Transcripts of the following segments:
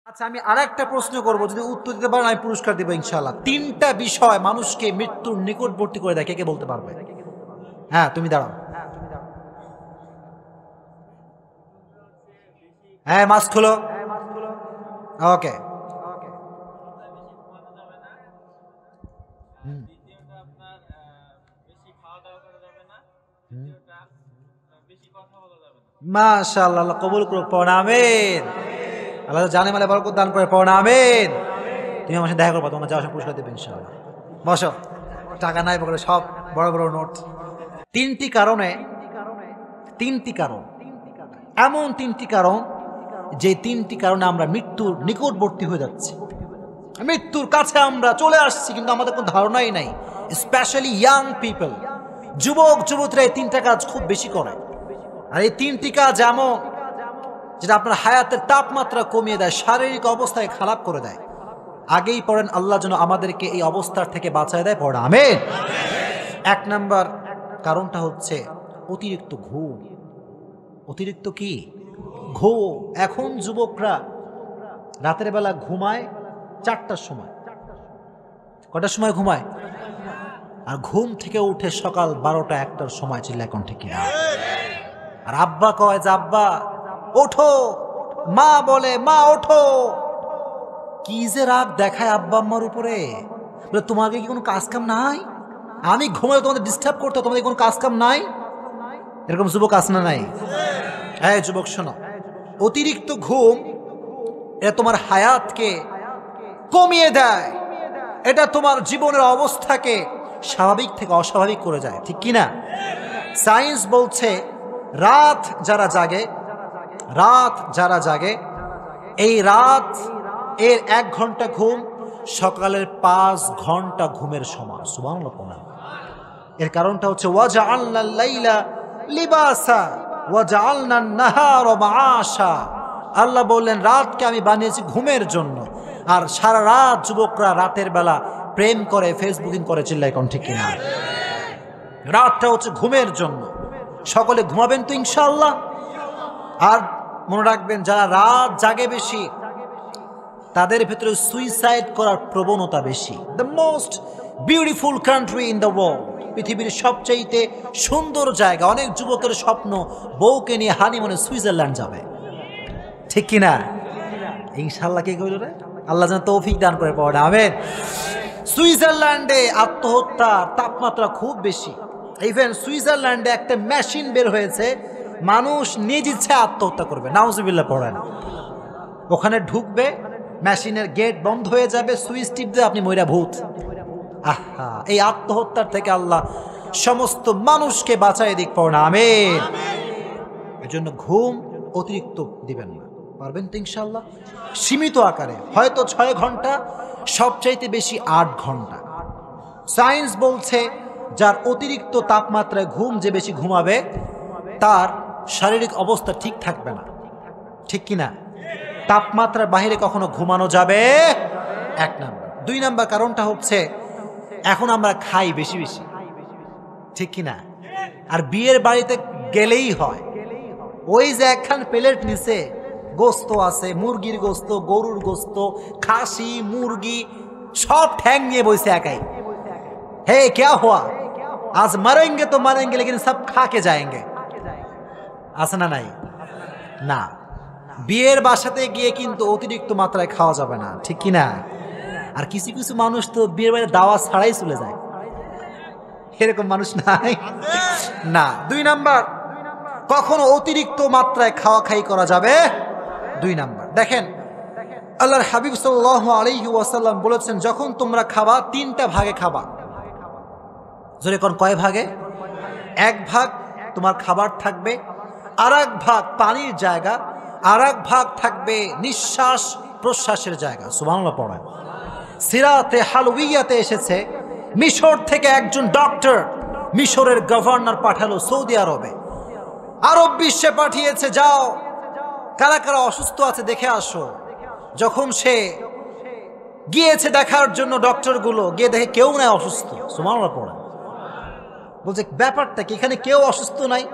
আচ্ছা, আমি আরেকটা প্রশ্ন করব, যদি উত্তর দিতে পারেন আমি পুরস্কার দিব ইনশাআল্লাহ। তিনটা বিষয় মানুষকে মৃত্যুর নিকটবর্তী করে দেয়, কে কে বলতে পারবে? হ্যাঁ, তুমি দাঁড়াও। হ্যাঁ, মাস্ক খোলো। ওকে। মাশাআল্লাহ, আল্লাহ কবুল করুক। পড়া আমিন। আল্লাহ জানে মালে বরকত দান করে। পড়া আমিন। তুমি আমার সাথে দেখা করবা, তোমার যাওয়ার সময় পুরস্কার দেবে ইনশাআল্লাহ। বসো। টাকা নাই পকেটে, সব বড় বড় নোট। তিনটি কারণে, তিনটি কারণ, এমন তিনটি কারণ যে তিনটি কারণে আমরা মৃত্যুর নিকটবর্তী হয়ে যাচ্ছি, মৃত্যুর কাছে আমরা চলে আসছি, কিন্তু আমাদের কোনো ধারণাই নাই। স্পেশালি ইয়াং পিপল, যুবক যুবতীরা এই তিনটা কাজ খুব বেশি করে। আর এই তিনটি কাজ এমন যেটা আপনার হায়াতের তাপমাত্রা কমিয়ে দেয়, শারীরিক অবস্থায় খারাপ করে দেয়। আগেই পড়েন, আল্লাহ যেন আমাদেরকে এই অবস্থার থেকে বাঁচায় দেয়। পড়া আমিন। এক নাম্বার কারণটা হচ্ছে অতিরিক্ত ঘুম। অতিরিক্ত কি? ঘুম। এখন যুবকরা রাতের বেলা ঘুমায় 4টার সময়। কটার সময় ঘুমায়? আর ঘুম থেকে উঠে সকাল 12টা 1টার সময়। চিল্লা এখন ঠিক কিনা? আর আব্বা কয় যে আব্বা ওঠো, মা বলে মা ওঠো। কি যে রাগ দেখায় আব্বা আম্মার উপরে। বলে তোমাকে কি কোনো কাজ কাম নাই? আমি ঘুমালে তোমাদের ডিস্টার্ব করতে, তোমাদের কোনো কাজ কাম নাই? এরকম যুবক আছে না নাই? হ্যাঁ যুবক শোনো, অতিরিক্ত ঘুম এটা তোমার হায়াতকে কমিয়ে দেয়। এটা তোমার জীবনের অবস্থাকে স্বাভাবিক থেকে অস্বাভাবিক করে যায়, ঠিক কি না? সায়েন্স বলছে রাত যারা জাগে এই রাত এর 1 ঘন্টা ঘুম সকালের 5 ঘন্টা ঘুমের সমান। সুবহানাল্লাহ। এর কারণটা হচ্ছে ওয়াজআলনাল লাইলা লিবাসা ওয়াজআলনান নাহারা মাআশা। আল্লাহ বললেন রাতকে আমি বানিয়েছি ঘুমের জন্য, আর সারা রাত যুবকরা রাতের বেলা প্রেম করে, ফেসবুকিং করে। চিল্লাই কোন ঠিক কিনা? রাতটা হচ্ছে ঘুমের জন্য। সকলে ঘুমাবেন তো ইনশাআল্লাহ। আর মনে রাখবেন, যারা রাত জাগে বেশি তাদের ভেতরে সুইসাইড করার প্রবণতা বেশি। The most beautiful country in the world, পৃথিবীর সবচাইতে সুন্দর জায়গা। অনেক যুবকের স্বপ্ন বউকে নিয়ে হানিমুনে সুইজারল্যান্ড যাবে, ঠিক কিনা? ইনশাআল্লাহ কে কইল রে? আল্লাহ যেন তৌফিক দান করে। পড়া আমিন। সুইজারল্যান্ডে আত্মহত্যার তাপমাত্রা খুব বেশি। ইভেন সুইজারল্যান্ডে একটা মেশিন বের হয়েছে, মানুষ নিজ ইচ্ছে আত্মহত্যা করবে। নাউজুবিল্লাহ পড়েন। ওখানে ঢুকবে, মেশিনের গেট বন্ধ হয়ে যাবে, সুইচ টিপ দিয়ে আপনি মইরা ভূত। আহা, এই আত্মহত্যার থেকে আল্লাহ সমস্ত মানুষকে বাঁচায় দিক। পড়া আমিন। এর জন্য ঘুম অতিরিক্ত দিবেন না। পারবেন তো ইনশাআল্লাহ? সীমিত আকারে, হয়তো 6 ঘন্টা, সবচাইতে বেশি 8 ঘন্টা। সায়েন্স বলছে যার অতিরিক্ত তাপমাত্রায় ঘুম, যে বেশি ঘুমাবে তার শারীরিক অবস্থা ঠিক থাকবে না, ঠিক কিনা? তাপমাত্রার বাইরে কখনো ঘুমানো যাবে? 1 নাম্বার। 2 নাম্বার কারণটা হচ্ছে এখন আমরা খাই বেশি বেশি, ঠিক কিনা? আর বিয়ের বাড়িতে গেলেই হয় ওই যে একখান প্লেট নিচে গোস্ত আছে, মুরগির গোস্ত, গরুর গোস্ত, খাসি, মুরগি, সব ঠ্যাং নিয়ে বসে একাই। হে ক্যা হুয়া, আজ মারেঙ্গে তো মারেঙ্গে লেকিন সব খা কে যায়েঙ্গে। আছে না নাই? না, বিয়ের বাসাতে গিয়ে কিন্তু অতিরিক্ত মাত্রায় খাওয়া যাবে না, ঠিক কিনা? আর কিছু কিছু মানুষ তো বিয়ের বাড়িতে দাওয়া ছাড়াই চলে যায়। এরকম মানুষ নাই? না। 2 নাম্বার, কখনো অতিরিক্ত মাত্রায় খাওয়া খাই করা যাবে। 2 নাম্বার। দেখেন, আল্লাহর হাবিব সাল্লাল্লাহু আলাইহি ওয়াসাল্লাম বলেছেন, যখন তোমরা খাবা 3টা ভাগে খাবা। জোরে কোন কয় ভাগে? 1 ভাগ তোমার খাবার থাকবে, আর 1 ভাগ পানির জায়গা, আর 1 ভাগ থাকবে নিঃশ্বাস প্রশ্বাসের জায়গা। সুবহানাল্লাহ পড়েন। সিরাতে হালউইয়াতে এসেছে, মিশর থেকে একজন ডক্টর মিশরের গভর্নর পাঠালো সৌদি আরবে, আরব বিশ্বে পাঠিয়েছে, যাও কারা কারা অসুস্থ আছে দেখে আসো। যখন সে গিয়েছে দেখার জন্য, ডক্টরগুলো গিয়ে দেখে কেউ নাই অসুস্থ। সুবহানাল্লাহ পড়েন। বলছে ব্যাপারটা কি, এখানে কেউ অসুস্থ নাই?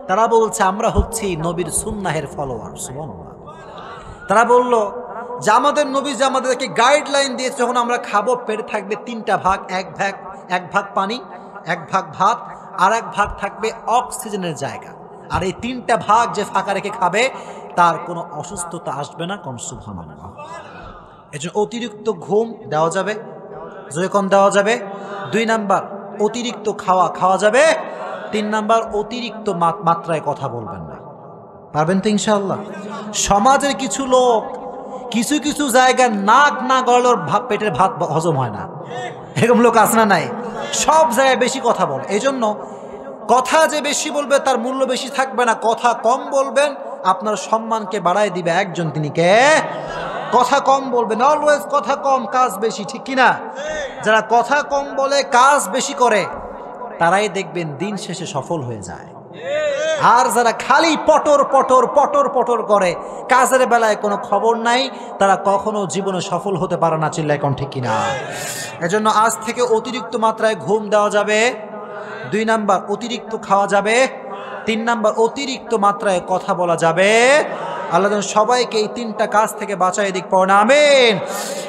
তারা বলছে আমরা হচ্ছি নবীর সুন্নাহের ফলোয়ার। সুবহানাল্লাহ। তারা বলল যে আমাদের নবী যে আমাদেরকে গাইডলাইন দিয়েছে, যখন আমরা খাবো পেটে থাকবে তিনটা ভাগ, এক ভাগ পানি, এক ভাগ ভাত, আর এক ভাগ থাকবে অক্সিজেনের জায়গা। আর এই তিনটা ভাগ যে ফাঁকা রেখে খাবে তার কোনো অসুস্থতা আসবে না। কোন সুবহানাল্লাহ। এজন্য অতিরিক্ত ঘুম দেওয়া যাবে, যখন দেওয়া যাবে। 2 নাম্বার, অতিরিক্ত খাওয়া যাবে। 3 নাম্বার, অতিরিক্ত মাত্রায় কথা বলবেন না। পারবেন তো ইনশাআল্লাহ? সমাজের কিছু লোক কিছু কিছু জায়গায় নাক না গলার পেটের ভাত হজম হয় না, এরকম লোক আছে না নাই? সব জায়গায় বেশি কথা বলে। এই জন্য কথা যে বেশি বলবে তার মূল্য বেশি থাকবে না, কথা কম বলবেন আপনার সম্মানকে বাড়ায় দিবে একজন, তিনি কে? কথা কম বলবেন। অলওয়েজ কথা কম কাজ বেশি, ঠিক কিনা? যারা কথা কম বলে কাজ বেশি করে তারাই দেখবেন দিন শেষে সফল হয়ে যায়। আর যারা খালি পটর পটর পটর পটর করে, কাজের বেলায় কোনো খবর নাই, তারা কখনো জীবনে সফল হতে পারে না। চিল্লায় কোন ঠিক কিনা? এজন্য আজ থেকে অতিরিক্ত মাত্রায় ঘুম দেওয়া যাবে। 2 নাম্বার, অতিরিক্ত খাওয়া যাবে। 3 নাম্বার, অতিরিক্ত মাত্রায় কথা বলা যাবে। আল্লাহ যেন সবাইকে এই 3টা কাজ থেকে বাঁচায় দিক, পড়ে না আমিন।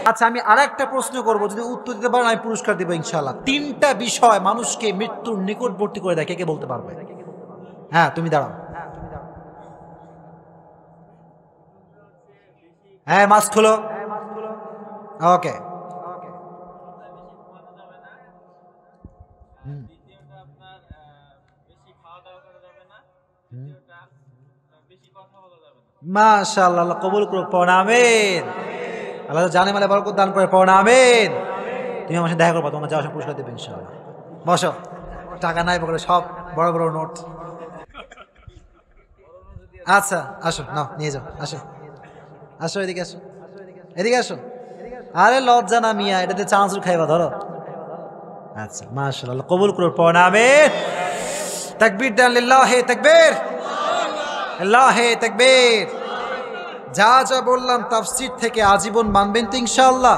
আচ্ছা, আমি আরেকটা প্রশ্ন করব, যদি উত্তর দিতে পারেন আমি পুরস্কার দেব ইনশাআল্লাহ। 3টা বিষয় মানুষকে মৃত্যুর নিকটবর্তী করে দেয়, কে বলতে পারবে? হ্যাঁ, তুমি দাঁড়াও। হ্যাঁ, মাস্ক খোলো। ওকে। মাশাআল্লাহ, আল্লাহ কবুল করুক, পড়ো না আমিন। আল্লাহ জানে মালে বরকত দান করে, পড়ো না আমিন। তুমি আমার সাথে দেখা করবা, তোমার যাওয়ার সময় পুরস্কার দেবে ইনশাআল্লাহ। বসো। টাকা নাই পকেটে, সব বড় বড় নোট। আচ্ছা, আসো, নাও নিয়ে যাও। আসো আসো, এদিকে আসো, এদিকে আসো। আরে লজ্জা না মিয়া, এটাতে চানাচুর খাইবা, ধরো। আচ্ছা, মাশাআল্লাহ কবুল করুক, পড়ো না আমিন। তাকবীর দেন, লিল্লাহি তাকবীর, আল্লাহে তাকবীর। যা যা বললাম তাফসীর থেকে আজীবন মানবেন তো ইনশাআল্লাহ?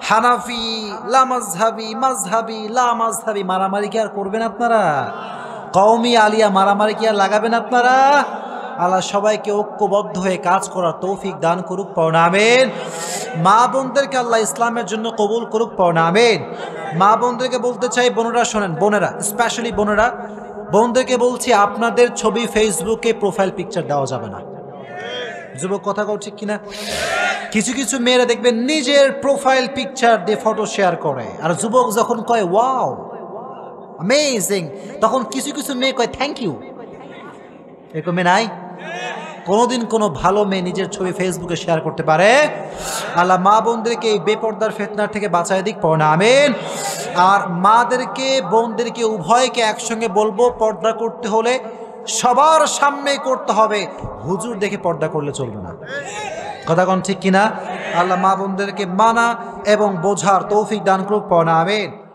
হানাফি লা মাযহাবি, মাযহাবি লা মাযহাবি মারামারি কি আর করবেন আপনারা? কওমি আলিয়া মারামারি কি আর লাগাবেন আপনারা? আল্লাহ সবাইকে ঐক্যবদ্ধ হয়ে কাজ করার তৌফিক দান করুক, পড়ো না আমিন। মা বোনদেরকে আল্লাহ ইসলামের জন্য কবুল করুক, পড়ো না আমিন। মা বোনদেরকে বলতে চাই, বোনেরা শোনেন, বোনেরা স্পেশালি বোনেরা, বোনদেরকে বলছি আপনাদের ছবি ফেসবুকে প্রোফাইল পিকচার দেওয়া যাবে না। যুবক কথা কও ঠিক কিনা? কিছু কিছু মেয়েরা দেখবেন নিজের প্রোফাইল পিকচার দিয়ে ফটো শেয়ার করে, আর যুবক যখন কয় ওয়াও অ্যামেজিং, তখন কিছু কিছু মেয়ে কয় থ্যাংক ইউ। এরকম মেয়ে নাই? কোনোদিন কোনো ভালো মেয়ে নিজের ছবি ফেসবুকে শেয়ার করতে পারে? আল্লাহ মা বোনদেরকে এই বেপর্দার ফিতনার থেকে বাঁচায় দিক, পড়ো না আমিন। আর মাদেরকে বোনদেরকে উভয়কে একসঙ্গে বলবো, পর্দা করতে হলে সবার সামনে করতে হবে, হুজুর দেখে পর্দা করলে চলবে না। কথা কোন ঠিক কিনা? আল্লাহ মা বোনদেরকে মানা এবং বোঝার তৌফিক দান করুক, পড়ো না আমিন।